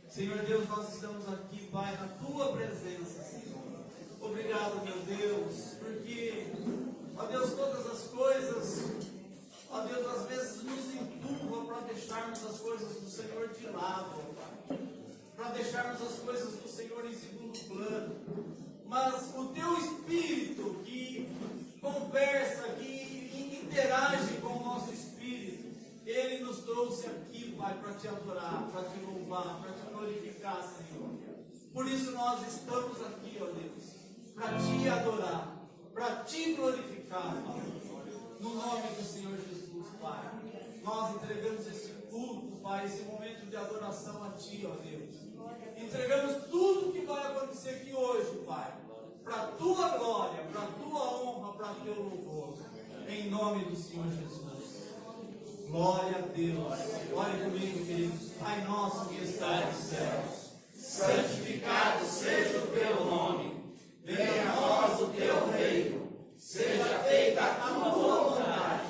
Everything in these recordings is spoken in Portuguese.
Senhor Deus, nós estamos aqui, Pai, na Tua presença, Senhor. Obrigado, meu Deus, porque, ó Deus, todas as coisas, ó Deus, às vezes nos empurram para deixarmos as coisas do Senhor de lado, Pai. Para deixarmos as coisas do Senhor em segundo plano. Mas o Teu Espírito que conversa, que interage com o nosso Espírito, Ele nos trouxe aqui, Pai, para Te adorar, para Te louvar, para Te glorificar, Senhor. Por isso nós estamos aqui, ó Deus, para Te adorar, para Te glorificar, Pai. No nome do Senhor Jesus, Pai. Nós entregamos esse culto, Pai, esse momento de adoração a Ti, ó Deus. Entregamos tudo que vai acontecer aqui hoje, Pai, para a Tua glória, para a Tua honra, para o Teu louvor, em nome do Senhor Jesus. Glória a Deus. Ore comigo, queridos. Pai nosso que está nos céus, santificado seja o Teu nome. Venha a nós o Teu reino. Seja feita a Tua vontade,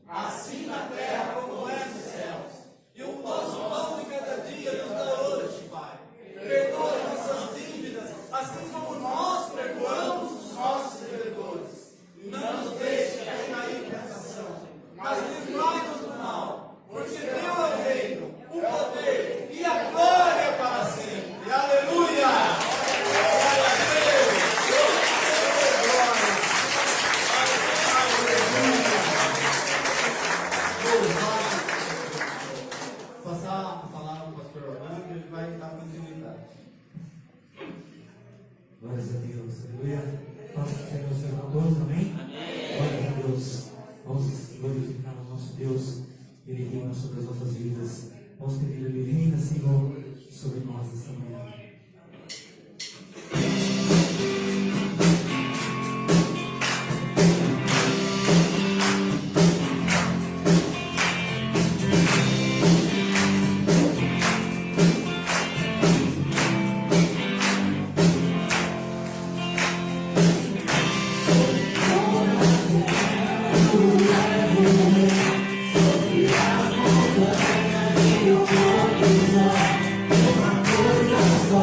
assim na terra como é nos céus. E o nosso pão de cada dia nos dá hoje, Pai. Perdoa nossas dívidas, assim como nós perdoamos os nossos devedores. Não nos deixe cair em tentação, mas livrai-nos do mal, porque Teu é o reino, o poder e a glória para sempre. Aleluia! Glória a Deus! Passar a palavra ao pastor Orlando, ele vai dar continuidade. Glórias a Deus, aleluia. Paz do Senhor seja com todos, amém? Glórias a Deus. Vamos glorificar o nosso Deus. Ele reina sobre as nossas vidas. Vamos pedir, Ele reina, Senhor, sobre nós esta manhã. Uma coisa só.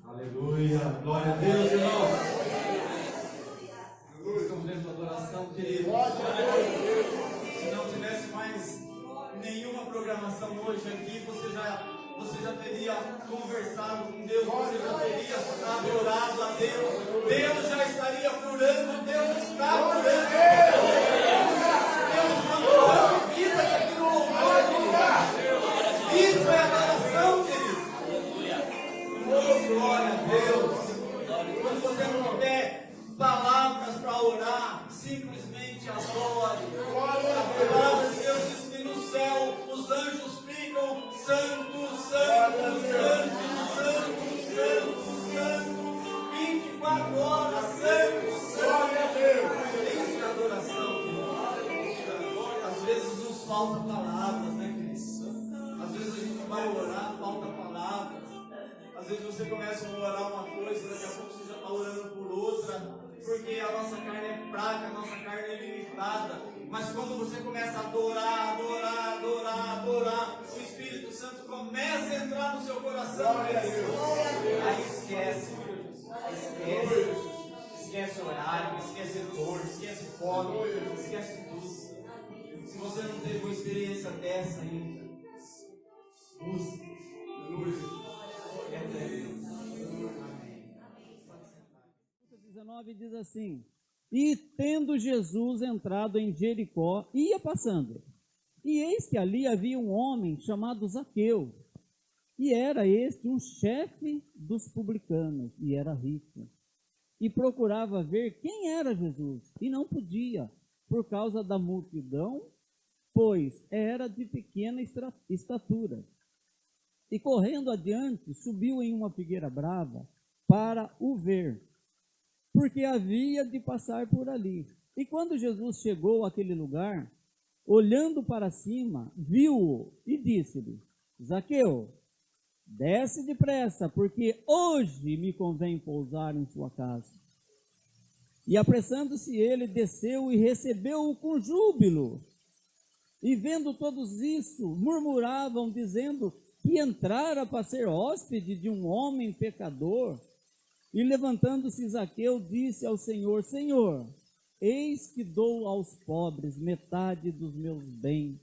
Aleluia, glória a Deus, irmãos. Estamos dentro da adoração, queridos. Se não tivesse mais nenhuma programação hoje aqui, você já teria conversado com Deus, você já teria adorado a Deus. Deus já estaria curando, Deus está curando. Deus mandou vidas aqui no louvor, querido. Isso é adoração, querido. Oh, glória a Deus. Quando você não tiver palavras para orar, simplesmente adore. A palavra de Deus diz que no céu os anjos ficam santo, santo, santo, santo, santo, santo, 24 horas, santo, glória a Deus. Isso é adoração, querido. Às vezes nos falta palavras, né, querido? Às vezes a gente vai orar, falta palavras. Às vezes você começa a orar uma coisa, daqui a pouco você já está orando por outra, porque a nossa carne é fraca, a nossa carne é limitada. Mas quando você começa a adorar, adorar, adorar, adorar, o Espírito Santo começa a entrar no seu coração. Aí esquece, esquece horário, esquece dor, esquece fome, esquece tudo. Se você não teve uma experiência dessa ainda, busque. 19 diz assim: e tendo Jesus entrado em Jericó, ia passando, e eis que ali havia um homem chamado Zaqueu, e era este um chefe dos publicanos, e era rico, e procurava ver quem era Jesus, e não podia, por causa da multidão, pois era de pequena estatura. E correndo adiante, subiu em uma figueira brava para o ver, porque havia de passar por ali. E quando Jesus chegou àquele lugar, olhando para cima, viu-o e disse-lhe: Zaqueu, desce depressa, porque hoje me convém pousar em sua casa. E apressando-se ele, desceu e recebeu-o com júbilo. E vendo todos isso, murmuravam, dizendo que entrara para ser hóspede de um homem pecador. E levantando-se Zaqueu, disse ao Senhor: Senhor, eis que dou aos pobres metade dos meus bens,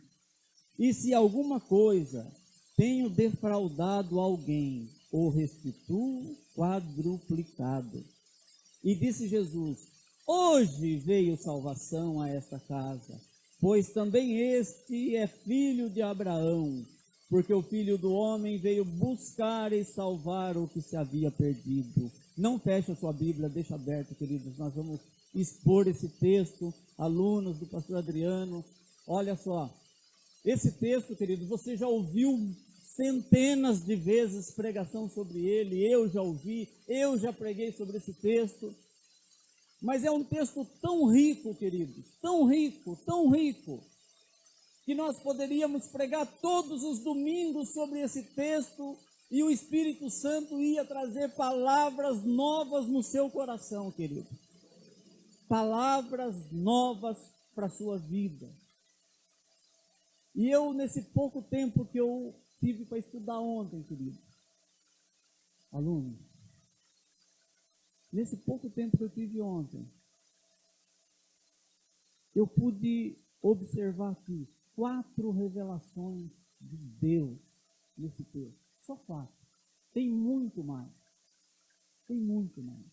e se alguma coisa tenho defraudado alguém, o restituo quadruplicado. E disse Jesus: hoje veio salvação a esta casa, pois também este é filho de Abraão, porque o Filho do Homem veio buscar e salvar o que se havia perdido. Não feche a sua Bíblia, deixa aberto, queridos. Nós vamos expor esse texto, alunos do pastor Adriano. Olha só, esse texto, querido, você já ouviu centenas de vezes pregação sobre ele, eu já ouvi, eu já preguei sobre esse texto. Mas é um texto tão rico, queridos, tão rico, que nós poderíamos pregar todos os domingos sobre esse texto, e o Espírito Santo ia trazer palavras novas no seu coração, querido. Palavras novas para a sua vida. E eu, nesse pouco tempo que eu tive para estudar ontem, querido, aluno, nesse pouco tempo que eu tive ontem, eu pude observar aqui 4 revelações de Deus nesse texto. Só 4. Tem muito mais. Tem muito mais.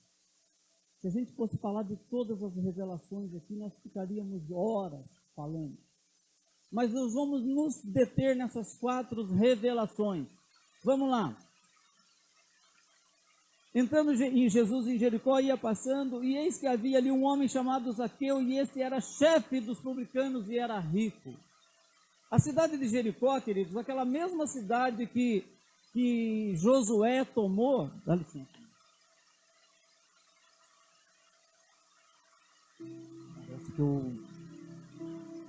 Se a gente fosse falar de todas as revelações aqui, nós ficaríamos horas falando. Mas nós vamos nos deter nessas 4 revelações. Vamos lá. Entrando em Jesus em Jericó, ia passando, e eis que havia ali um homem chamado Zaqueu, e este era chefe dos publicanos e era rico. A cidade de Jericó, queridos, aquela mesma cidade que Josué tomou, dá licença. Parece que eu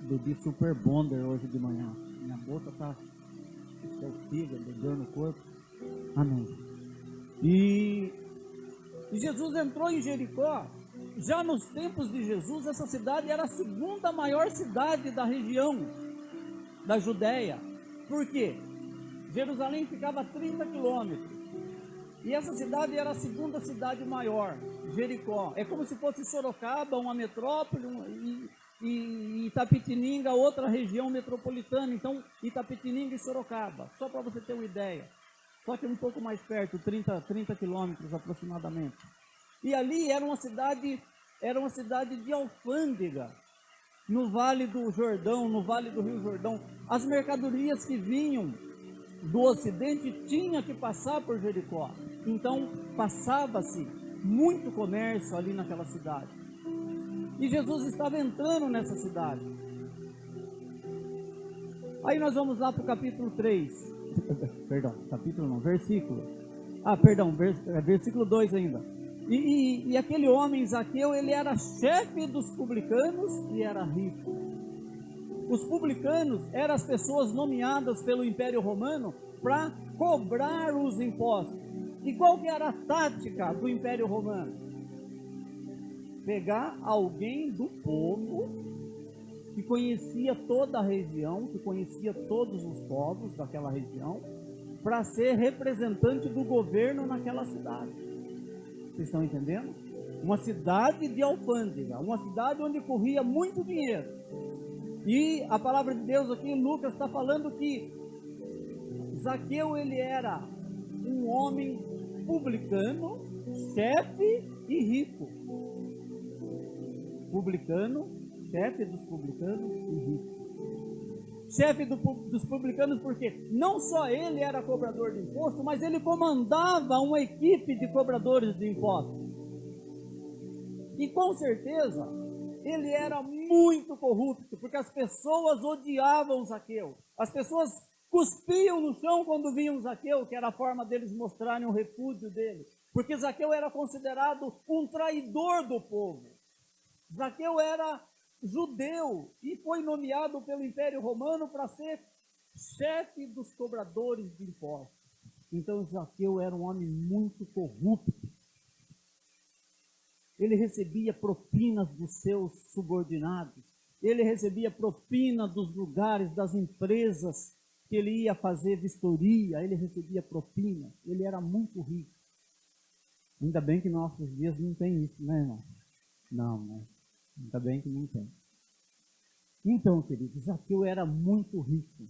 bebi Super Bonder hoje de manhã. Minha boca está fígado, dor no corpo. Amém. E Jesus entrou em Jericó. Já nos tempos de Jesus, essa cidade era a segunda maior cidade da região da Judéia. Por quê? Jerusalém ficava a 30 quilômetros. E essa cidade era a segunda cidade maior, Jericó. É como se fosse Sorocaba, uma metrópole, e Itapetininga, outra região metropolitana. Então, Itapetininga e Sorocaba, só para você ter uma ideia. Só que um pouco mais perto, 30 quilômetros aproximadamente. E ali era uma cidade de alfândega, no Vale do Jordão, no Vale do Rio Jordão. As mercadorias que vinham do ocidente tinham que passar por Jericó. Então, passava-se muito comércio ali naquela cidade. E Jesus estava entrando nessa cidade. Aí nós vamos lá para o capítulo 3. Perdão, capítulo não, versículo. Versículo 2 ainda. E aquele homem, Zaqueu, ele era chefe dos publicanos e era rico. Os publicanos eram as pessoas nomeadas pelo Império Romano para cobrar os impostos. E qual que era a tática do Império Romano? Pegar alguém do povo que conhecia toda a região, que conhecia todos os povos daquela região, para ser representante do governo naquela cidade. Vocês estão entendendo? Uma cidade de alfândega, uma cidade onde corria muito dinheiro. E a palavra de Deus aqui em Lucas está falando que Zaqueu, ele era um homem publicano, chefe e rico. Publicano, chefe dos publicanos e rico. Chefe dos publicanos porque não só ele era cobrador de imposto, mas ele comandava uma equipe de cobradores de impostos. E com certeza ele era muito corrupto, porque as pessoas odiavam Zaqueu. As pessoas cuspiam no chão quando viam Zaqueu, que era a forma deles mostrarem o repúdio dele. Porque Zaqueu era considerado um traidor do povo. Zaqueu era judeu e foi nomeado pelo Império Romano para ser chefe dos cobradores de impostos. Então Zaqueu era um homem muito corrupto. Ele recebia propinas dos seus subordinados, ele recebia propina dos lugares, das empresas que ele ia fazer vistoria, ele recebia propina, ele era muito rico. Ainda bem que nossos dias não tem isso, né, irmão? Não, né? Ainda bem que não tem. Então, queridos, Zaqueu era muito rico.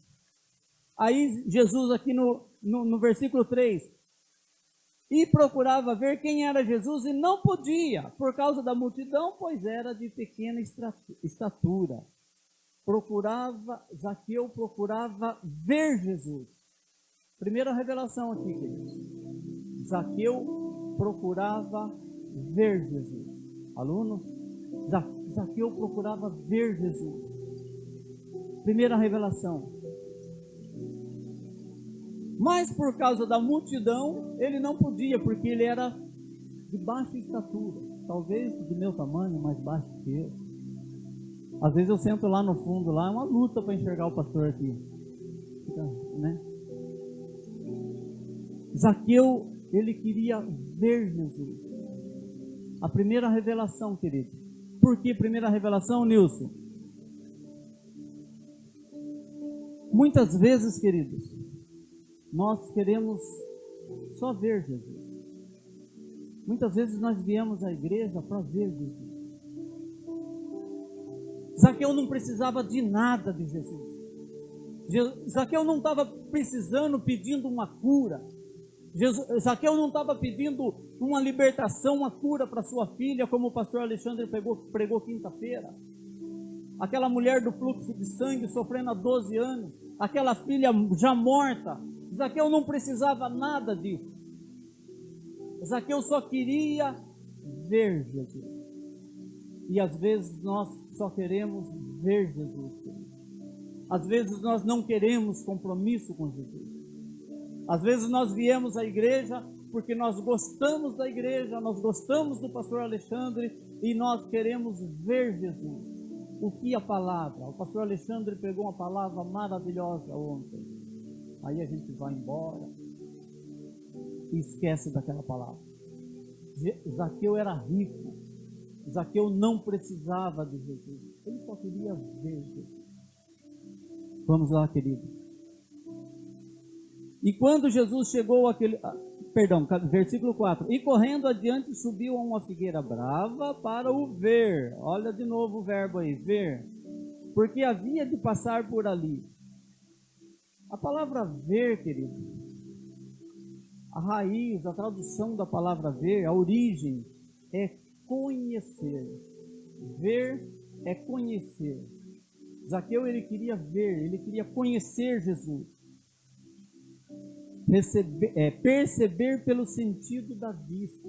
Aí Jesus aqui no versículo 3, e procurava ver quem era Jesus e não podia, por causa da multidão, pois era de pequena estatura. Zaqueu procurava ver Jesus. Primeira revelação aqui, queridos. Zaqueu procurava ver Jesus. Aluno? Zaqueu procurava ver Jesus. Primeira revelação. Mas por causa da multidão, ele não podia, porque ele era de baixa estatura. Talvez do meu tamanho, mais baixo que eu. Às vezes eu sento lá no fundo, lá é uma luta para enxergar o pastor aqui. Né? Zaqueu, ele queria ver Jesus. A primeira revelação, querido. Por que primeira revelação, Nilson? Muitas vezes, queridos, nós queremos só ver Jesus. Muitas vezes nós viemos à igreja para ver Jesus. Zaqueu não precisava de nada de Jesus. Zaqueu não estava precisando, pedindo uma cura. Zaqueu não estava pedindo uma libertação, uma cura para sua filha, como o pastor Alexandre pregou quinta-feira. Aquela mulher do fluxo de sangue sofrendo há 12 anos, aquela filha já morta. Zaqueu não precisava nada disso. Zaqueu só queria ver Jesus. E às vezes nós só queremos ver Jesus. Às vezes nós não queremos compromisso com Jesus. Às vezes nós viemos à igreja porque nós gostamos da igreja, nós gostamos do pastor Alexandre e nós queremos ver Jesus. O que a palavra? O pastor Alexandre pegou uma palavra maravilhosa ontem. Aí a gente vai embora e esquece daquela palavra. Zaqueu era rico. Zaqueu não precisava de Jesus. Ele só queria ver Jesus. Vamos lá, querido. E quando Jesus chegou àquele... versículo 4. E correndo adiante subiu a uma figueira brava para o ver. Olha de novo o verbo aí, ver. Porque havia de passar por ali. A palavra ver, querido, a raiz, a tradução da palavra ver, a origem é conhecer. Ver é conhecer. Zaqueu, ele queria ver, ele queria conhecer Jesus. Perceber pelo sentido da vista.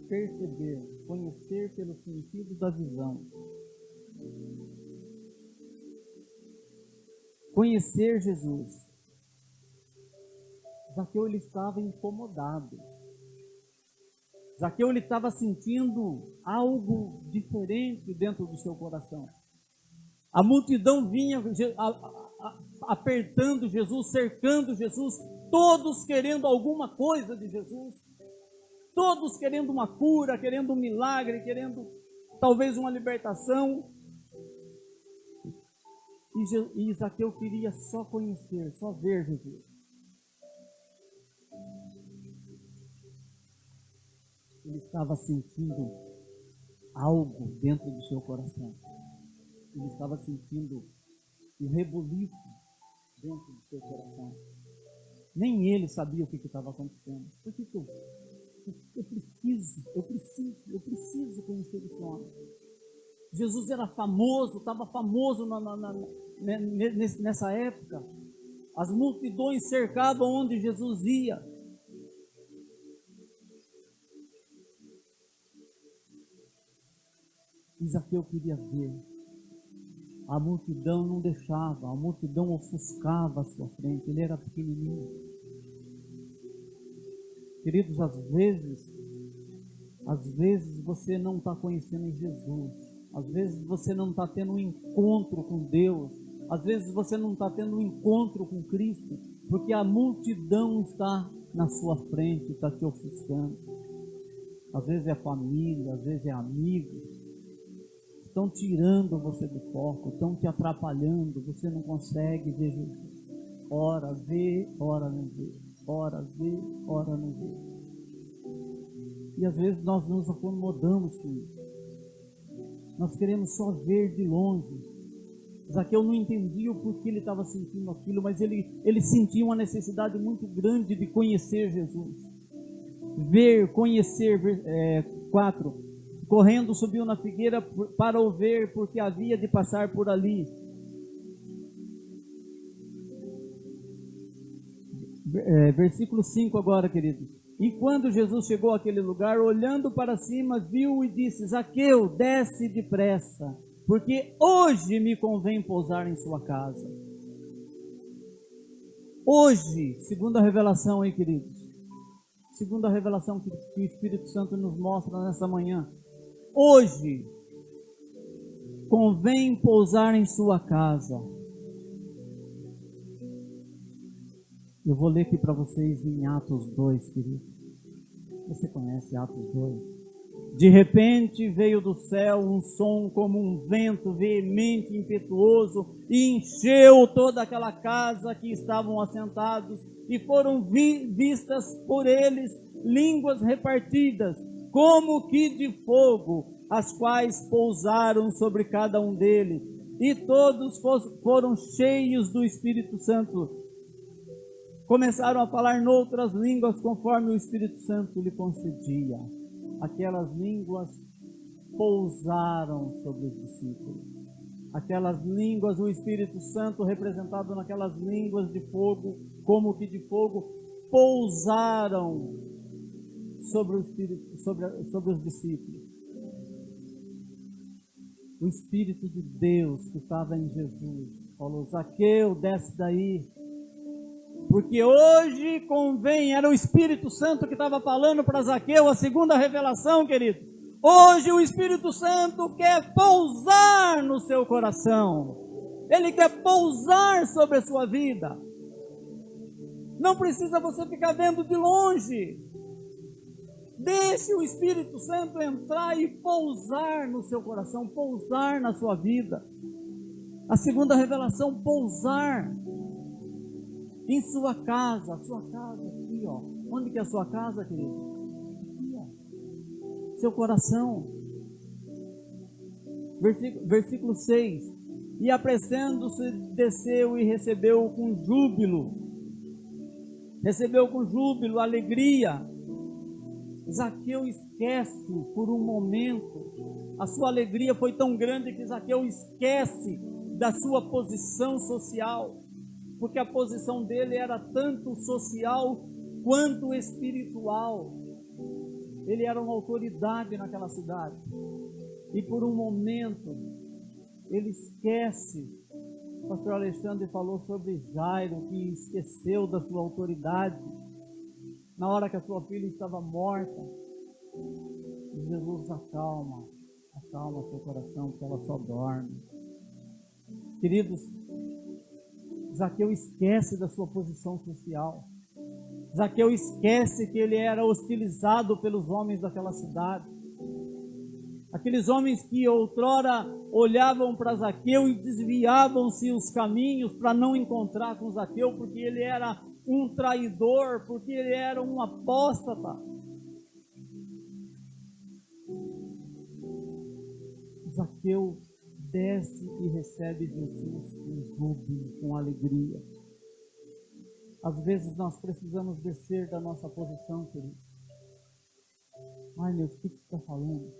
Perceber, conhecer pelo sentido da visão. Conhecer Jesus. Zaqueu, ele estava incomodado. Zaqueu, ele estava sentindo algo diferente dentro do seu coração. A multidão vinha apertando Jesus, cercando Jesus, todos querendo alguma coisa de Jesus, todos querendo uma cura, querendo um milagre, querendo talvez uma libertação. E Zaqueu queria só conhecer, só ver Jesus. Ele estava sentindo algo dentro do seu coração. Ele estava sentindo um rebuliço dentro do seu coração. Nem ele sabia o que estava acontecendo. Por que eu preciso conhecer esse homem. Jesus era famoso, estava famoso nessa época. As multidões cercavam onde Jesus ia. Zaqueu queria ver. A multidão não deixava, a multidão ofuscava a sua frente, ele era pequenininho. Queridos, às vezes você não está conhecendo Jesus, às vezes você não está tendo um encontro com Deus, às vezes você não está tendo um encontro com Cristo, porque a multidão está na sua frente, está te ofuscando. Às vezes é família, às vezes é amigo. Estão tirando você do foco, estão te atrapalhando, você não consegue ver Jesus. Ora vê, ora não vê. Ora vê, ora não vê. E às vezes nós nos acomodamos com isso. Nós queremos só ver de longe. Zaqueu não entendia o porquê ele estava sentindo aquilo, mas ele sentia uma necessidade muito grande de conhecer Jesus. Ver, conhecer, 4. Correndo subiu na figueira para o ver, porque havia de passar por ali. Versículo 5 agora, queridos. E quando Jesus chegou àquele lugar, olhando para cima, viu e disse: Zaqueu, desce depressa, porque hoje me convém pousar em sua casa. Hoje, segunda revelação aí, queridos. Segunda revelação que o Espírito Santo nos mostra nessa manhã. Hoje, convém pousar em sua casa. Eu vou ler aqui para vocês em Atos 2, querido. Você conhece Atos 2? De repente veio do céu um som como um vento veemente, impetuoso, e encheu toda aquela casa que estavam assentados, e foram vistas por eles línguas repartidas, como que de fogo, as quais pousaram sobre cada um deles, e todos foram cheios do Espírito Santo. Começaram a falar noutras línguas, conforme o Espírito Santo lhe concedia. Aquelas línguas pousaram sobre os discípulos. Aquelas línguas, o Espírito Santo representado naquelas línguas de fogo, como que de fogo, pousaram sobre o Espírito, sobre os discípulos. O Espírito de Deus que estava em Jesus falou: Zaqueu, desce daí, porque hoje convém. Era o Espírito Santo que estava falando para Zaqueu, a segunda revelação, querido. Hoje o Espírito Santo quer pousar no seu coração. Ele quer pousar sobre a sua vida. Não precisa você ficar vendo de longe. Deixe o Espírito Santo entrar e pousar no seu coração, pousar na sua vida. A segunda revelação, pousar em sua casa. A sua casa aqui, ó. Onde que é a sua casa, querido? Aqui, ó. Seu coração. Versículo 6. E apressando-se, desceu e recebeu com júbilo. Recebeu com júbilo, alegria. Zaqueu esquece por um momento. A sua alegria foi tão grande que Zaqueu esquece da sua posição social, porque a posição dele era tanto social quanto espiritual. Ele era uma autoridade naquela cidade. E por um momento ele esquece. O pastor Alexandre falou sobre Jairo, que esqueceu da sua autoridade na hora que a sua filha estava morta. E Jesus acalma seu coração, porque ela só dorme. Queridos, Zaqueu esquece da sua posição social. Zaqueu esquece que ele era hostilizado pelos homens daquela cidade. Aqueles homens que outrora olhavam para Zaqueu e desviavam-se os caminhos para não encontrar com Zaqueu, porque ele era um traidor, porque ele era um apóstata. Zaqueu desce e recebe Jesus com júbilo, com alegria. Às vezes nós precisamos descer da nossa posição, querido. Ai, meu, o que você está falando?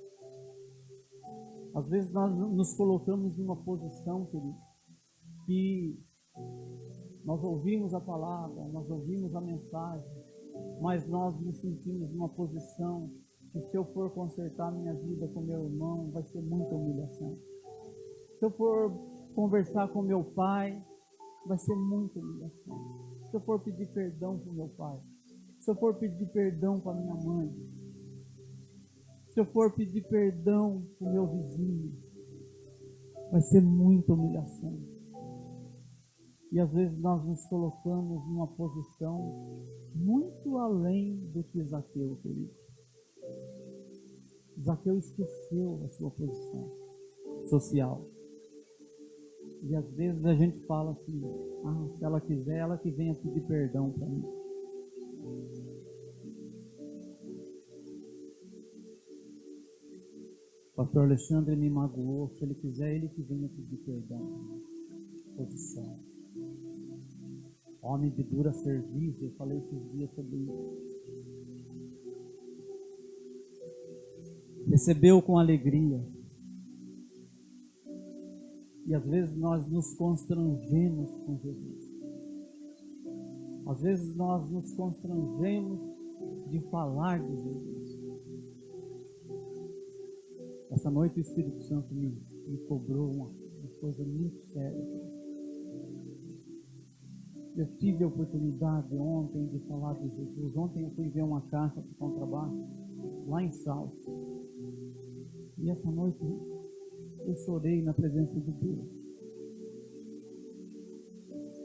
Às vezes nós nos colocamos em uma posição, querido, que nós ouvimos a palavra, nós ouvimos a mensagem, mas nós nos sentimos numa posição que, se eu for consertar minha vida com meu irmão, vai ser muita humilhação. Se eu for conversar com meu pai, vai ser muita humilhação. Se eu for pedir perdão para o meu pai, se eu for pedir perdão para minha mãe, se eu for pedir perdão para o meu vizinho, vai ser muita humilhação. E às vezes nós nos colocamos numa posição muito além do que Zaqueu, querido. Zaqueu esqueceu a sua posição social. E às vezes a gente fala assim: se ela quiser, ela que venha pedir perdão para mim. O pastor Alexandre me magoou, se ele quiser, ele que venha pedir perdão. Posição. Homem de dura serviço, eu falei esses dias sobre isso. Recebeu com alegria. E às vezes nós nos constrangemos com Jesus. Às vezes nós nos constrangemos de falar de Jesus. Essa noite o Espírito Santo me cobrou uma coisa muito séria. Eu tive a oportunidade ontem de falar de Jesus. Ontem eu fui ver uma caixa para um trabalho lá em Salto. E essa noite eu chorei na presença de Deus.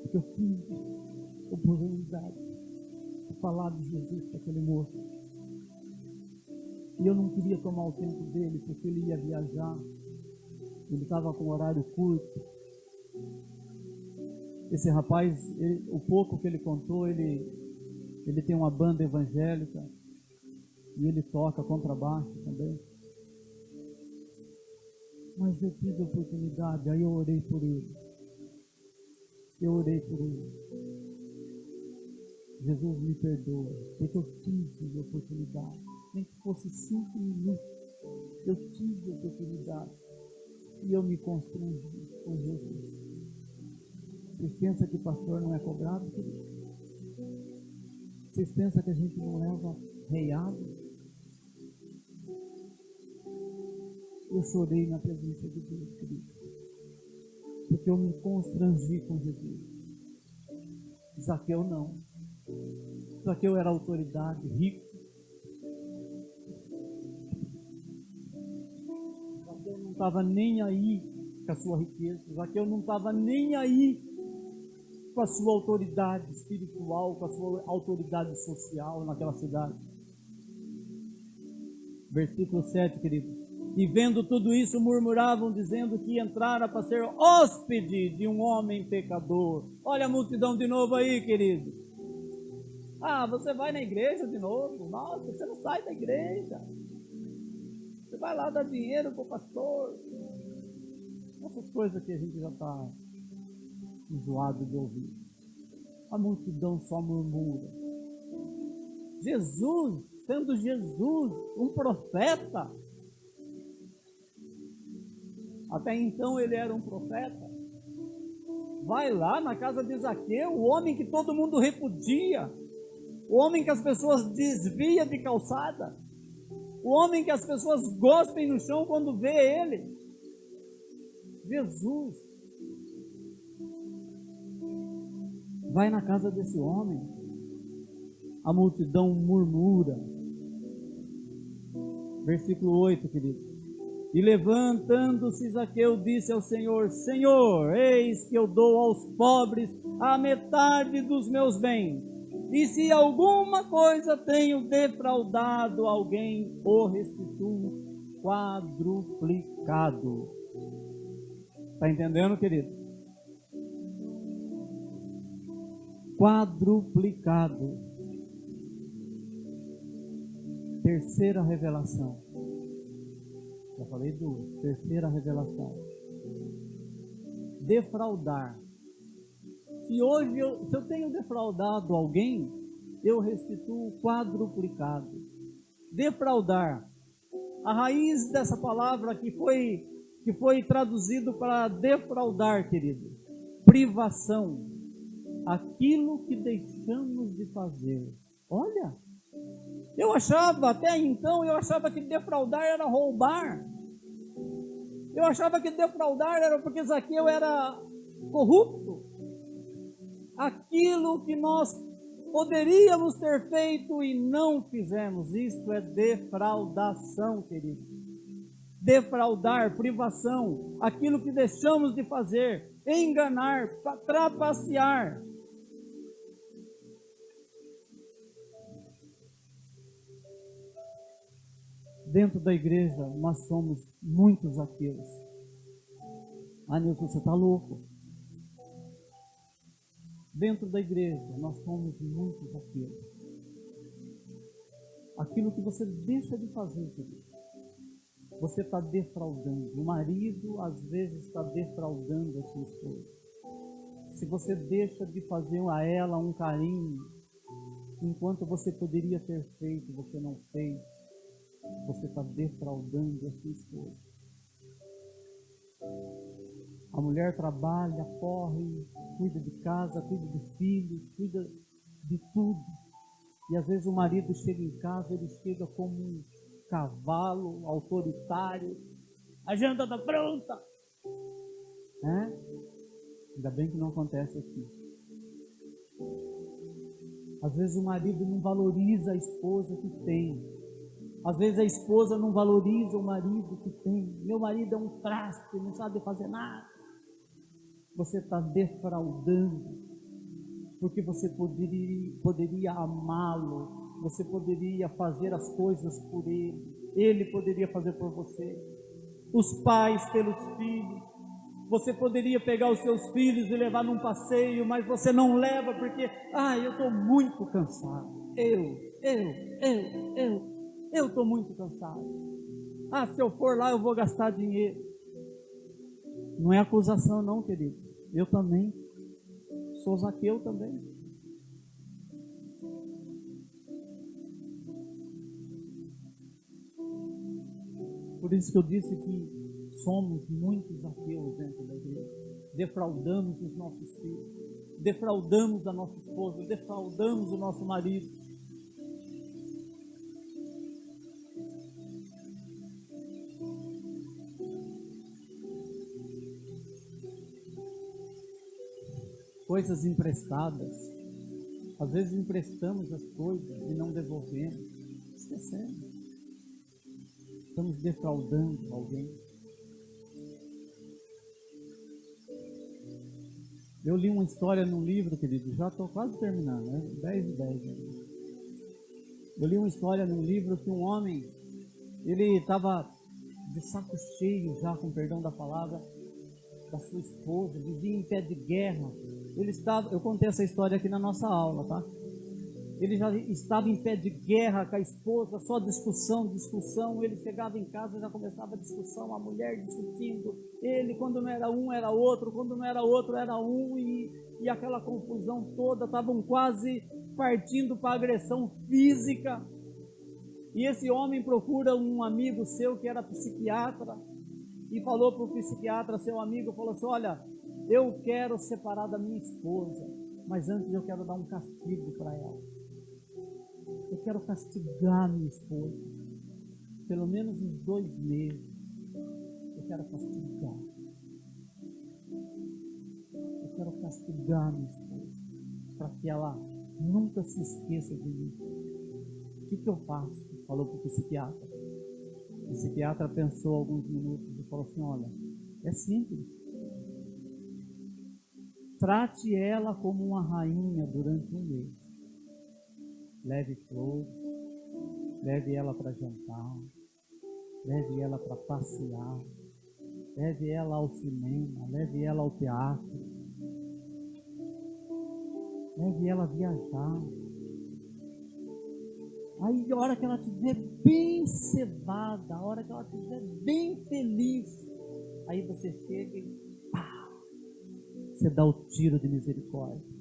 Porque eu tive a oportunidade de falar de Jesus para aquele moço. E eu não queria tomar o tempo dele, porque ele ia viajar. Ele estava com horário curto. Esse rapaz, o pouco que ele contou, ele tem uma banda evangélica. E ele toca contrabaixo também. Mas eu tive a oportunidade, aí eu orei por ele. Jesus me perdoa, porque eu tive a oportunidade. Nem que fosse 5 minutos, eu tive a oportunidade. E eu me constrangi com Jesus. Vocês pensam que pastor não é cobrado, querido? Vocês pensam que a gente não leva reiado? Eu chorei na presença de Deus, querido, porque eu me constrangi com Jesus. Zaqueu não. Zaqueu era autoridade, rico. Zaqueu não estava nem aí com a sua riqueza. Zaqueu não estava nem aí com a sua autoridade espiritual, com a sua autoridade social naquela cidade. Versículo 7, querido. E vendo tudo isso, murmuravam, dizendo que entrara para ser hóspede de um homem pecador. Olha a multidão de novo aí, querido. Ah, você vai na igreja de novo? Nossa, você não sai da igreja. Você vai lá dar dinheiro para o pastor. Essas coisas que a gente já está enjoado de ouvir. A multidão só murmura. Jesus, sendo Jesus um profeta, até então ele era um profeta, vai lá na casa de Zaqueu, o homem que todo mundo repudia, o homem que as pessoas desviam de calçada, o homem que as pessoas gospem no chão quando vê ele. Jesus vai na casa desse homem, a multidão murmura. Versículo 8, querido. E levantando-se Zaqueu disse ao Senhor: Senhor, eis que eu dou aos pobres a metade dos meus bens, e se alguma coisa tenho defraudado alguém, o restituo quadruplicado. Está entendendo, querido? Quadruplicado. Terceira revelação. Já falei duas. Terceira revelação. Defraudar. Se hoje se eu tenho defraudado alguém, eu restituo quadruplicado. Defraudar. A raiz dessa palavra que foi traduzido para defraudar, querido. Privação. Aquilo que deixamos de fazer. Olha, até então eu achava que defraudar era roubar. Eu achava que defraudar era porque Zaqueu era corrupto. Aquilo que nós poderíamos ter feito e não fizemos, isso é defraudação, querido. Defraudar, privação, aquilo que deixamos de fazer, enganar, trapacear. Dentro da igreja, nós somos muitos Zaqueus. Ah, Nilson, você está louco. Dentro da igreja, nós somos muitos Zaqueus. Aquilo que você deixa de fazer, querido, você está defraudando. O marido, às vezes, está defraudando a sua esposa. Se você deixa de fazer a ela um carinho, enquanto você poderia ter feito, você não fez, você está defraudando a sua esposa. A mulher trabalha, corre, cuida de casa, cuida de filhos, cuida de tudo. E às vezes o marido chega em casa, ele chega como um cavalo autoritário. A janta está pronta. Ainda bem que não acontece aqui. Às vezes o marido não valoriza a esposa que tem. Às vezes a esposa não valoriza o marido que tem. Meu marido é um traste, não sabe fazer nada. Você está defraudando, porque você poderia amá-lo, você poderia fazer as coisas por ele poderia fazer por você. Os pais pelos filhos, você poderia pegar os seus filhos e levar num passeio, mas você não leva porque, eu estou muito cansado. Eu estou muito cansado. Se eu for lá eu vou gastar dinheiro. Não é acusação não, querido. Eu também sou Zaqueu também. Por isso que eu disse que somos muitos Zaqueus dentro da igreja. Defraudamos os nossos filhos, defraudamos a nossa esposa, defraudamos o nosso marido. coisas emprestadas. Às vezes emprestamos as coisas e não devolvemos, esquecemos. Estamos defraudando alguém. Eu li uma história num livro, querido, já estou quase terminando, né? 10:10. Eu li uma história num livro que um homem, ele estava de saco cheio já, com perdão da palavra, da sua esposa, vivia em pé de guerra. Eu contei essa história aqui na nossa aula, tá? Ele já estava em pé de guerra com a esposa, só discussão. Ele chegava em casa, já começava a discussão, a mulher discutindo. Ele, quando não era um, era outro, quando não era outro, era um, e aquela confusão toda, estavam quase partindo para agressão física. E esse homem procura um amigo seu que era psiquiatra, e falou para o psiquiatra, seu amigo, falou assim: olha, eu quero separar da minha esposa, mas antes eu quero dar um castigo para ela. Eu quero castigar minha esposa, pelo menos uns 2 meses. Eu quero castigar. Eu quero castigar minha esposa, para que ela nunca se esqueça de mim. O que eu faço? Falou para o psiquiatra. O psiquiatra pensou alguns minutos e falou assim: olha, é simples. Trate ela como uma rainha durante 1 mês. Leve flores, leve ela para jantar, leve ela para passear, leve ela ao cinema, leve ela ao teatro, leve ela a viajar. Aí a hora que ela estiver bem cevada, a hora que ela estiver bem feliz, aí você chega e pá, você dá o tiro de misericórdia.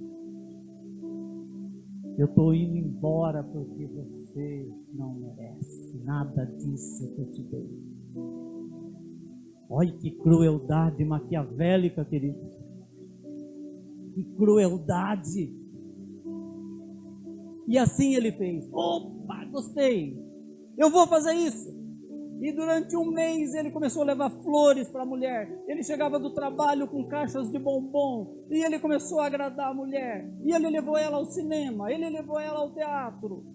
Eu estou indo embora porque você não merece nada disso que eu te dei. Olha que crueldade maquiavélica, querido. Que crueldade. E assim ele fez. Opa, gostei. Eu vou fazer isso. E durante 1 mês ele começou a levar flores para a mulher. Ele chegava do trabalho com caixas de bombom. E ele começou a agradar a mulher. E ele levou ela ao cinema. Ele levou ela ao teatro.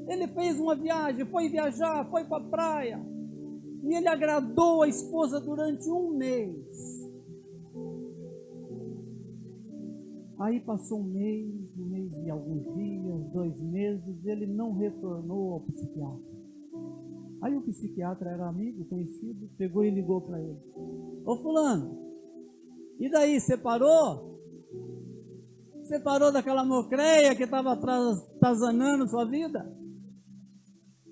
Ele fez uma viagem, foi viajar, foi para a praia. E ele agradou a esposa durante 1 mês. Aí passou 1 mês e alguns dias, 2 meses, ele não retornou ao psiquiatra. Aí o psiquiatra era amigo, conhecido, pegou e ligou para ele: ô fulano, e daí, separou? Separou daquela mocreia que estava atazanando sua vida?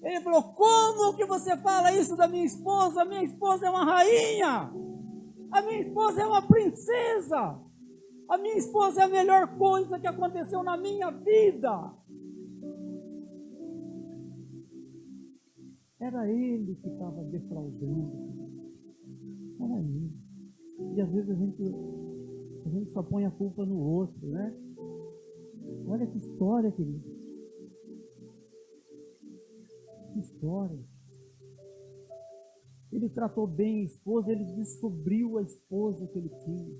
Ele falou: como que você fala isso da minha esposa? A minha esposa é uma rainha, a minha esposa é uma princesa, a minha esposa é a melhor coisa que aconteceu na minha vida. Era ele que estava defraudando. Era ele. E às vezes a gente só põe a culpa no outro, né? Olha que história, querido. Que história. Ele tratou bem a esposa, ele descobriu a esposa que ele tinha.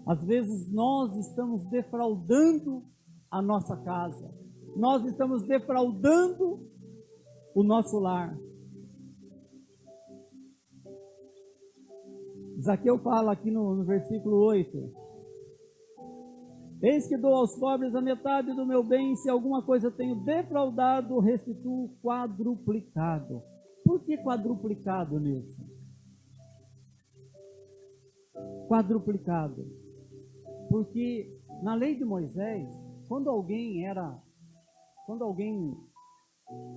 Às vezes nós estamos defraudando a nossa casa. Nós estamos defraudando o nosso lar. Zaqueu fala aqui no versículo 8: eis que dou aos pobres a metade do meu bem, se alguma coisa tenho defraudado, restituo quadruplicado. Por que quadruplicado, Nilson? Quadruplicado. Porque na lei de Moisés, quando alguém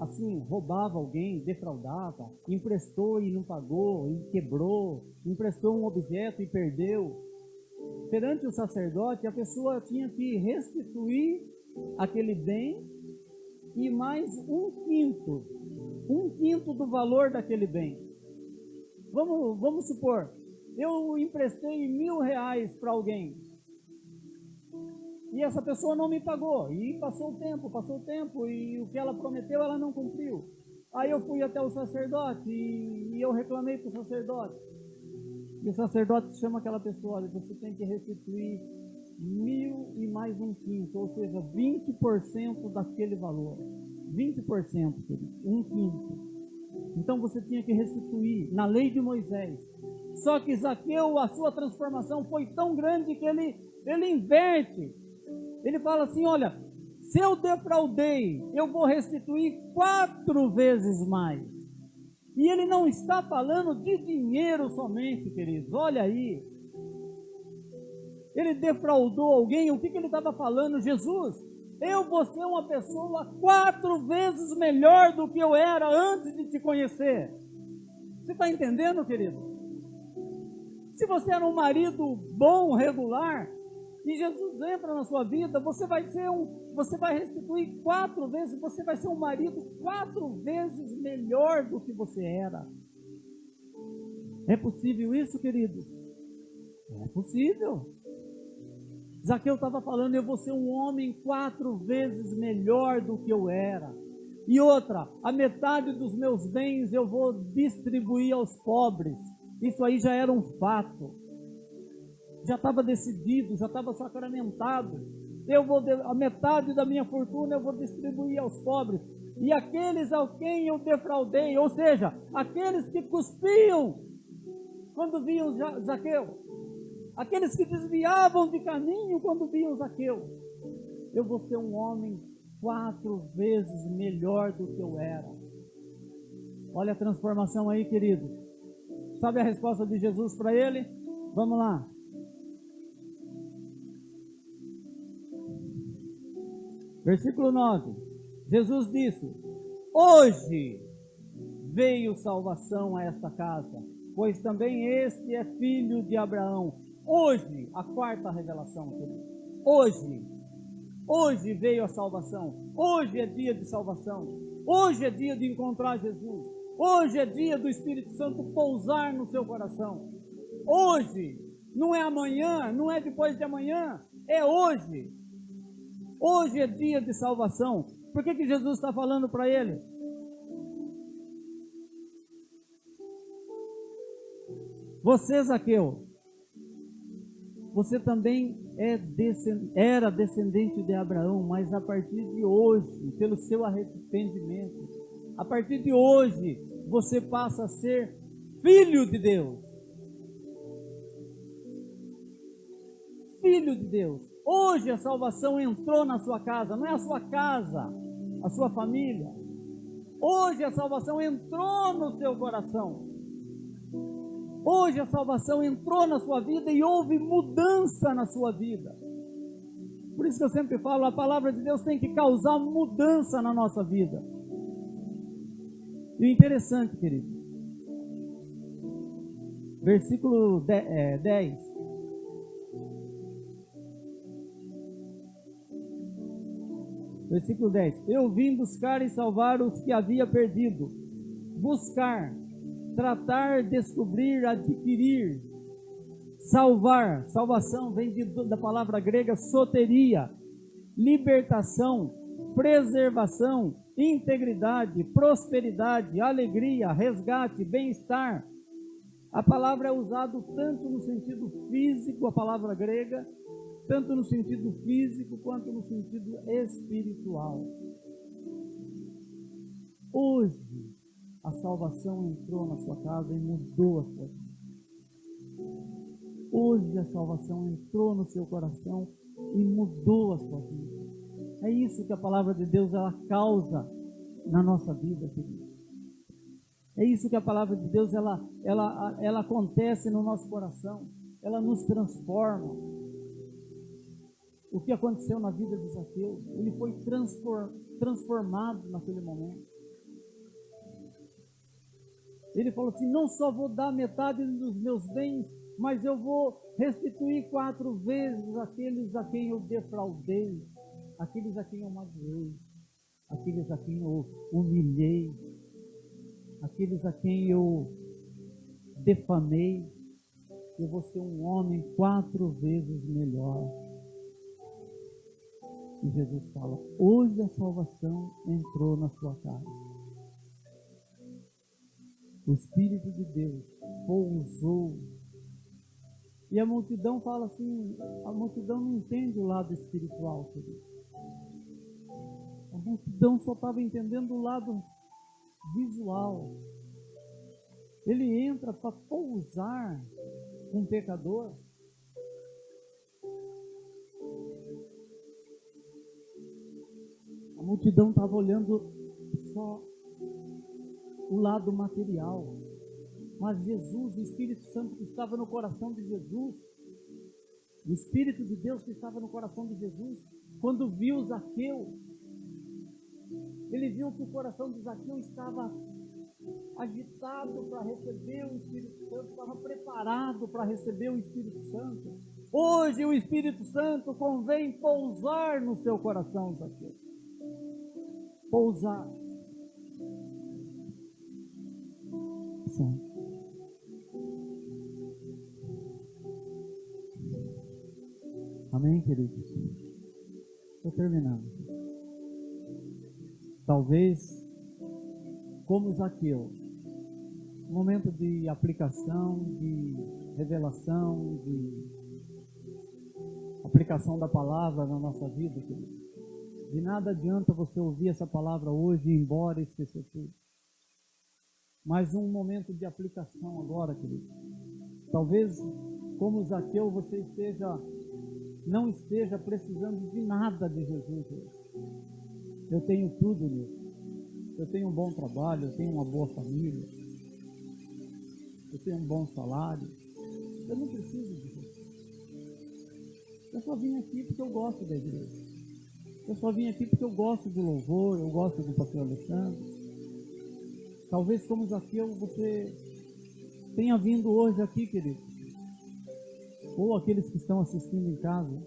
assim, roubava alguém, defraudava, emprestou e não pagou, e quebrou, emprestou um objeto e perdeu, perante o sacerdote, a pessoa tinha que restituir aquele bem e mais 1/5 do valor daquele bem. Vamos supor, eu emprestei R$1.000 para alguém, e essa pessoa não me pagou, e passou o tempo, e o que ela prometeu ela não cumpriu. Aí eu fui até o sacerdote e eu reclamei para o sacerdote. E o sacerdote chama aquela pessoa: olha, você tem que restituir 1.000 e mais um quinto, ou seja, 20% daquele valor. 20%, querido, um quinto. Então você tinha que restituir na lei de Moisés. Só que Zaqueu, a sua transformação foi tão grande que ele inverte. Ele fala assim: olha, se eu defraudei, eu vou restituir 4 vezes mais. E ele não está falando de dinheiro somente, queridos. Olha aí. Ele defraudou alguém. O que ele estava falando? Jesus, eu vou ser uma pessoa 4 vezes melhor do que eu era antes de te conhecer. Você está entendendo, querido? Se você era um marido bom, regular, e Jesus entra na sua vida, você vai restituir 4 vezes, você vai ser um marido 4 vezes melhor do que você era. É possível isso, querido? É possível. Zaqueu estava falando: eu vou ser um homem 4 vezes melhor do que eu era. E outra, a metade dos meus bens eu vou distribuir aos pobres. Isso aí já era um fato. Já estava decidido, já estava sacramentado. A metade da minha fortuna eu vou distribuir aos pobres. E aqueles a quem eu defraudei, ou seja, aqueles que cuspiam quando viam Zaqueu, aqueles que desviavam de caminho quando viam Zaqueu, eu vou ser um homem 4 vezes melhor do que eu era. Olha a transformação aí, querido. Sabe a resposta de Jesus para ele? Vamos lá. Versículo 9. Jesus disse: hoje veio salvação a esta casa, pois também este é filho de Abraão. Hoje, a 4ª revelação, querido. Hoje veio a salvação. Hoje é dia de salvação. Hoje é dia de encontrar Jesus. Hoje é dia do Espírito Santo pousar no seu coração. Hoje, não é amanhã, não é depois de amanhã, é hoje. Hoje é dia de salvação. Por que Jesus está falando para ele? Você, Zaqueu, você também era descendente de Abraão, mas a partir de hoje, pelo seu arrependimento, a partir de hoje, você passa a ser filho de Deus. Filho de Deus. Hoje a salvação entrou na sua casa, não é a sua casa, a sua família. Hoje a salvação entrou no seu coração. Hoje a salvação entrou na sua vida e houve mudança na sua vida. Por isso que eu sempre falo, a palavra de Deus tem que causar mudança na nossa vida. E o interessante, querido, versículo 10. Versículo 10. Eu vim buscar e salvar os que havia perdido. Buscar, tratar, descobrir, adquirir. Salvar, salvação vem da palavra grega soteria. Libertação, preservação, integridade, prosperidade, alegria, resgate, bem-estar. A palavra é usada tanto no sentido físico, a palavra grega, tanto no sentido físico quanto no sentido espiritual. Hoje, a salvação entrou na sua casa e mudou a sua vida. Hoje a salvação entrou no seu coração e mudou a sua vida. É isso que a palavra de Deus ela causa na nossa vida, querido. É isso que a palavra de Deus ela acontece no nosso coração. Ela nos transforma. O que aconteceu na vida de Zaqueu? Ele foi transformado naquele momento. Ele falou assim: não só vou dar metade dos meus bens, mas eu vou restituir 4 vezes aqueles a quem eu defraudei, aqueles a quem eu magoei, aqueles a quem eu humilhei, aqueles a quem eu defamei. Eu vou ser um homem 4 vezes melhor. E Jesus fala: hoje a salvação entrou na sua casa. O Espírito de Deus pousou E a multidão fala assim, a multidão não entende o lado espiritual, querido. A multidão só estava entendendo o lado visual. Ele entra para pousar com um pecador. A multidão estava olhando só o lado material. Mas Jesus, o Espírito Santo que estava no coração de Jesus, o Espírito de Deus que estava no coração de Jesus, quando viu Zaqueu, ele viu que o coração de Zaqueu estava agitado para receber o Espírito Santo, estava preparado para receber o Espírito Santo. Hoje o Espírito Santo convém pousar no seu coração, Zaqueu. Pousar. Sim. Amém, queridos? Estou terminando. Talvez, como Zaqueu, momento de aplicação, de revelação, de aplicação da palavra na nossa vida, querido. De nada adianta você ouvir essa palavra hoje e ir embora e esquecer tudo. Mais um momento de aplicação agora, querido. Talvez, como Zaqueu, você não esteja precisando de nada de Jesus hoje. Eu tenho tudo nisso. Eu tenho um bom trabalho, eu tenho uma boa família, eu tenho um bom salário. Eu não preciso de você. Eu só vim aqui porque eu gosto da igreja. Eu só vim aqui porque eu gosto do louvor, eu gosto do pastor Alexandre. Talvez como Zaqueu você tenha vindo hoje aqui, querido. Ou aqueles que estão assistindo em casa.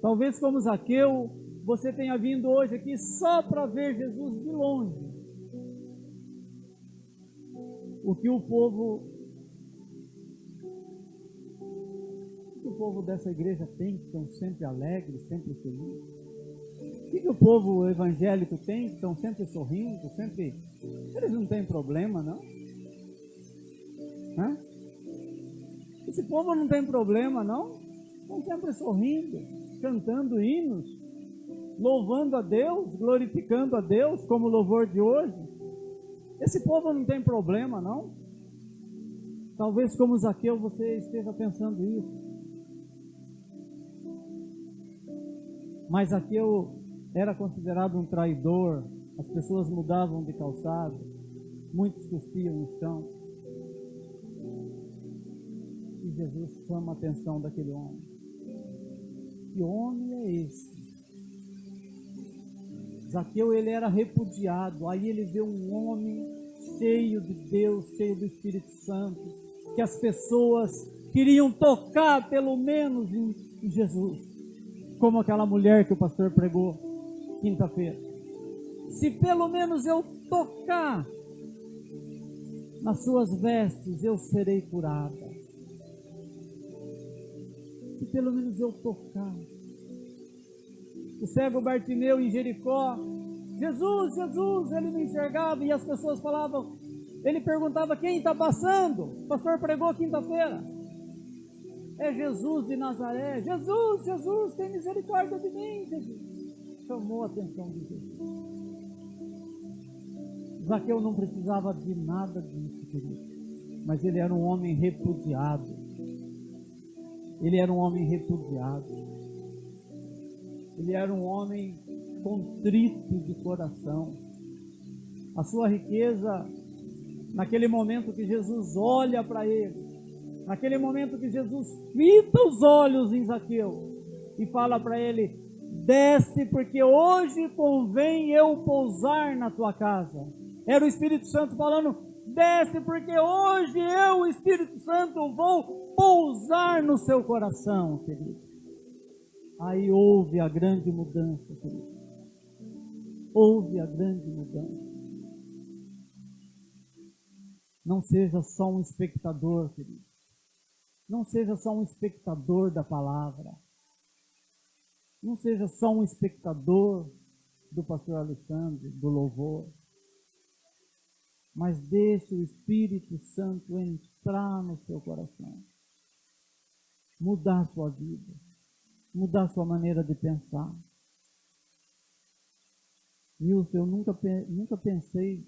Talvez como Zaqueu você tenha vindo hoje aqui só para ver Jesus de longe. O que o povo dessa igreja tem, que estão sempre alegres, sempre felizes? O que o povo evangélico tem, que estão sempre sorrindo, sempre... Eles não têm problema, não? Hã? Esse povo não tem problema, não? Estão sempre sorrindo, cantando hinos, louvando a Deus, glorificando a Deus, como o louvor de hoje. Esse povo não tem problema, não? Talvez como Zaqueu você esteja pensando isso. Mas Zaqueu era considerado um traidor, as pessoas mudavam de calçado, muitos cuspiam no chão. E Jesus chama a atenção daquele homem. Que homem é esse? Zaqueu, ele era repudiado, aí ele vê um homem cheio de Deus, cheio do Espírito Santo, que as pessoas queriam tocar pelo menos em Jesus, como aquela mulher que o pastor pregou quinta-feira. Se pelo menos eu tocar nas suas vestes, eu serei curada. Se pelo menos eu tocar. O cego Bartimeu em Jericó, Jesus, Jesus, ele não enxergava e as pessoas falavam, ele perguntava quem está passando? O pastor pregou quinta-feira. É Jesus de Nazaré. Jesus, Jesus, tem misericórdia de mim, Jesus. Chamou a atenção de Jesus. Zaqueu não precisava de nada disso, querido. Mas ele era um homem repudiado. Ele era um homem repudiado. Ele era um homem contrito de coração. A sua riqueza, naquele momento que Jesus olha para ele, naquele momento que Jesus fita os olhos em Zaqueu e fala para ele, desce porque hoje convém eu pousar na tua casa. Era o Espírito Santo falando, desce porque hoje eu, o Espírito Santo, vou pousar no seu coração, querido. Aí houve a grande mudança, querido. Houve a grande mudança. Não seja só um espectador, querido. Não seja só um espectador da palavra. Não seja só um espectador do pastor Alexandre, do louvor. Mas deixe o Espírito Santo entrar no seu coração. mudar a sua vida, mudar a sua maneira de pensar. Wilson, eu nunca pensei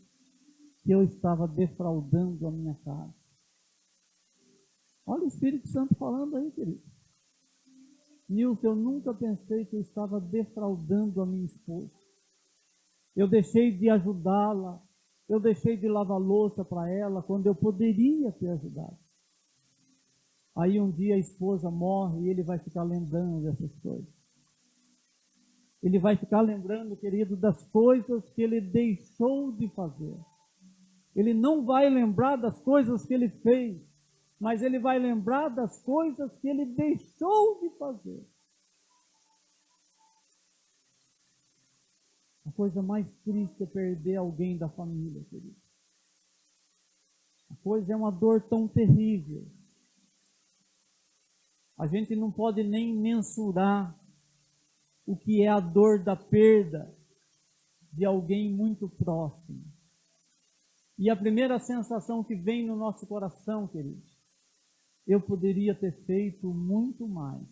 que eu estava defraudando a minha casa. Olha o Espírito Santo falando aí, querido. Nilson, eu nunca pensei que eu estava defraudando a minha esposa. Eu deixei de ajudá-la, eu deixei de lavar louça para ela quando eu poderia ter ajudado. Aí um dia a esposa morre e ele vai ficar lembrando dessas coisas. Ele vai ficar lembrando, querido, das coisas que ele deixou de fazer. Ele não vai lembrar das coisas que ele fez, mas ele vai lembrar das coisas que ele deixou de fazer. A coisa mais triste é perder alguém da família, querido. A coisa é uma dor tão terrível. A gente não pode nem mensurar o que é a dor da perda de alguém muito próximo. E a primeira sensação que vem no nosso coração, querido, eu poderia ter feito muito mais.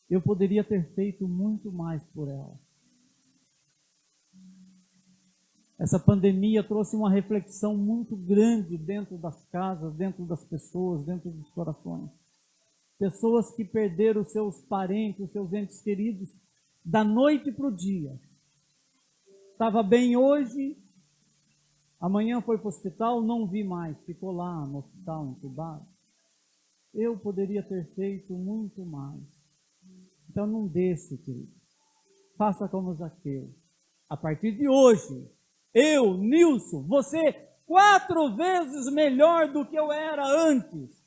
Eu poderia ter feito muito mais por ela. Essa pandemia trouxe uma reflexão muito grande dentro das casas, dentro das pessoas, dentro dos corações. Pessoas que perderam os seus parentes, os seus entes queridos, da noite para o dia. Estava bem hoje, amanhã foi para o hospital, não vi mais, ficou lá no hospital, entubado. Eu poderia ter feito muito mais. Então não deixe, querido. Faça como Zaqueu. A partir de hoje, eu, Nilson, você 4 vezes melhor do que eu era antes.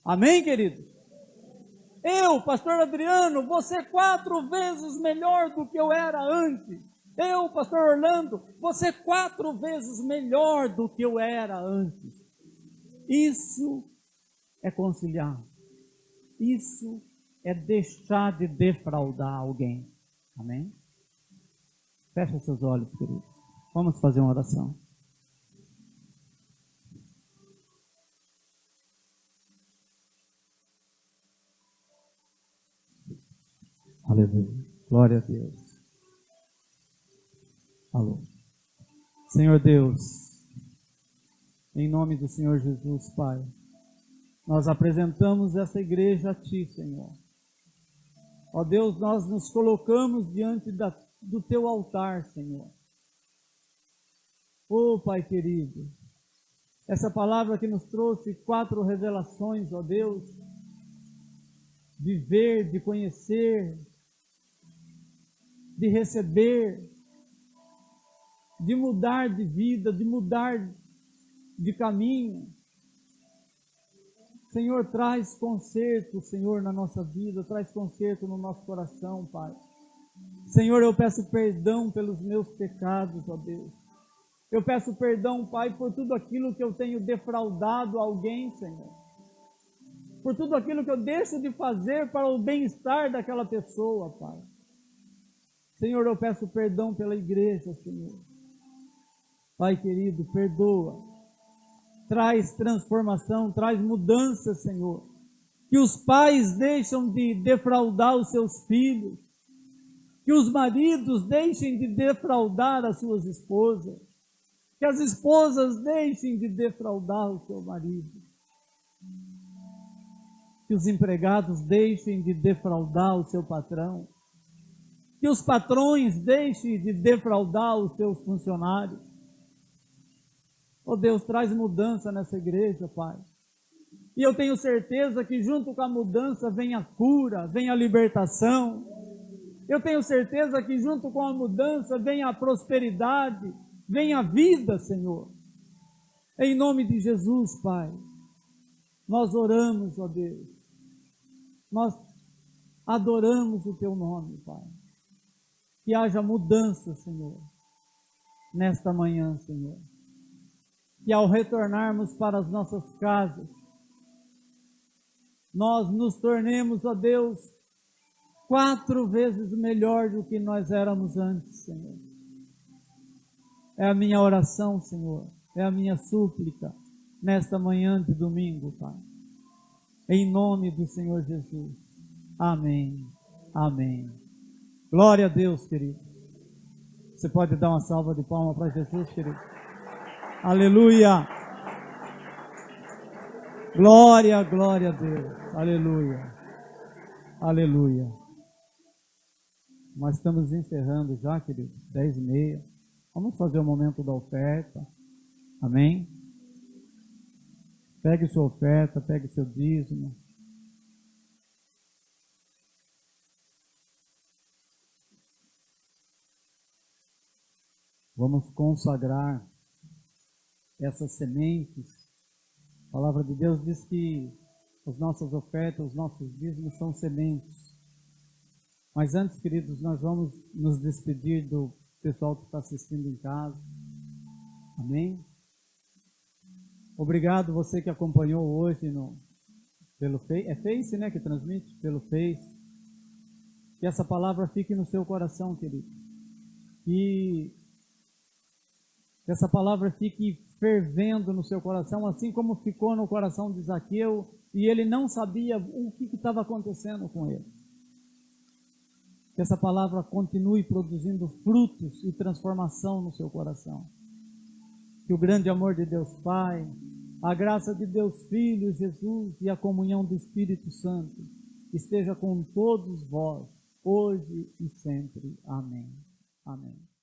Amém, querido? Eu, pastor Adriano, você 4 vezes melhor do que eu era antes. Eu, pastor Orlando, você 4 vezes melhor do que eu era antes. Isso é conciliar. Isso é deixar de defraudar alguém. Amém? Feche seus olhos, queridos. Vamos fazer uma oração. Aleluia. Glória a Deus. Alô. Senhor Deus, em nome do Senhor Jesus, Pai, nós apresentamos essa igreja a Ti, Senhor. Ó Deus, nós nos colocamos diante do Teu altar, Senhor. Oh, Pai querido, essa palavra que nos trouxe 4 revelações, ó Deus, de ver, de conhecer, de receber, de mudar de vida, de mudar de caminho. Senhor, traz conserto, Senhor, na nossa vida, traz conserto no nosso coração, Pai. Senhor, eu peço perdão pelos meus pecados, ó Deus. Eu peço perdão, Pai, por tudo aquilo que eu tenho defraudado alguém, Senhor. Por tudo aquilo que eu deixo de fazer para o bem-estar daquela pessoa, Pai. Senhor, eu peço perdão pela igreja, Senhor. Pai querido, perdoa. Traz transformação, traz mudança, Senhor. Que os pais deixam de defraudar os seus filhos. Que os maridos deixem de defraudar as suas esposas. Que as esposas deixem de defraudar o seu marido. Que os empregados deixem de defraudar o seu patrão. Que os patrões deixem de defraudar os seus funcionários. Oh Deus, traz mudança nessa igreja, Pai. E eu tenho certeza que junto com a mudança vem a cura, vem a libertação. Eu tenho certeza que junto com a mudança vem a prosperidade, vem a vida, Senhor. Em nome de Jesus, Pai, nós oramos, ó Deus. Nós adoramos o Teu nome, Pai. Que haja mudança, Senhor, nesta manhã, Senhor. Que ao retornarmos para as nossas casas, nós nos tornemos, ó Deus, 4 vezes melhor do que nós éramos antes, Senhor. É a minha oração, Senhor, é a minha súplica nesta manhã de domingo, Pai. em nome do Senhor Jesus. Amém. Amém. Glória a Deus, querido. Você pode dar uma salva de palmas para Jesus, querido? Aleluia. Glória, glória a Deus. Aleluia. Aleluia. Nós estamos encerrando já, querido, 10h30. Vamos fazer o momento da oferta. Amém? Pegue sua oferta, pegue seu dízimo. Vamos consagrar essas sementes. A palavra de Deus diz que as nossas ofertas, os nossos dízimos são sementes. Mas antes, queridos, nós vamos nos despedir do pessoal que está assistindo em casa. Amém? Obrigado você que acompanhou hoje pelo Face. É Face, né, que transmite? Pelo Face. Que essa palavra fique no seu coração, querido. Que essa palavra fique fervendo no seu coração, assim como ficou no coração de Zaqueu, e ele não sabia o que estava acontecendo com ele. Que essa palavra continue produzindo frutos e transformação no seu coração. Que o grande amor de Deus Pai, a graça de Deus Filho, Jesus e a comunhão do Espírito Santo esteja com todos vós, hoje e sempre. Amém. Amém.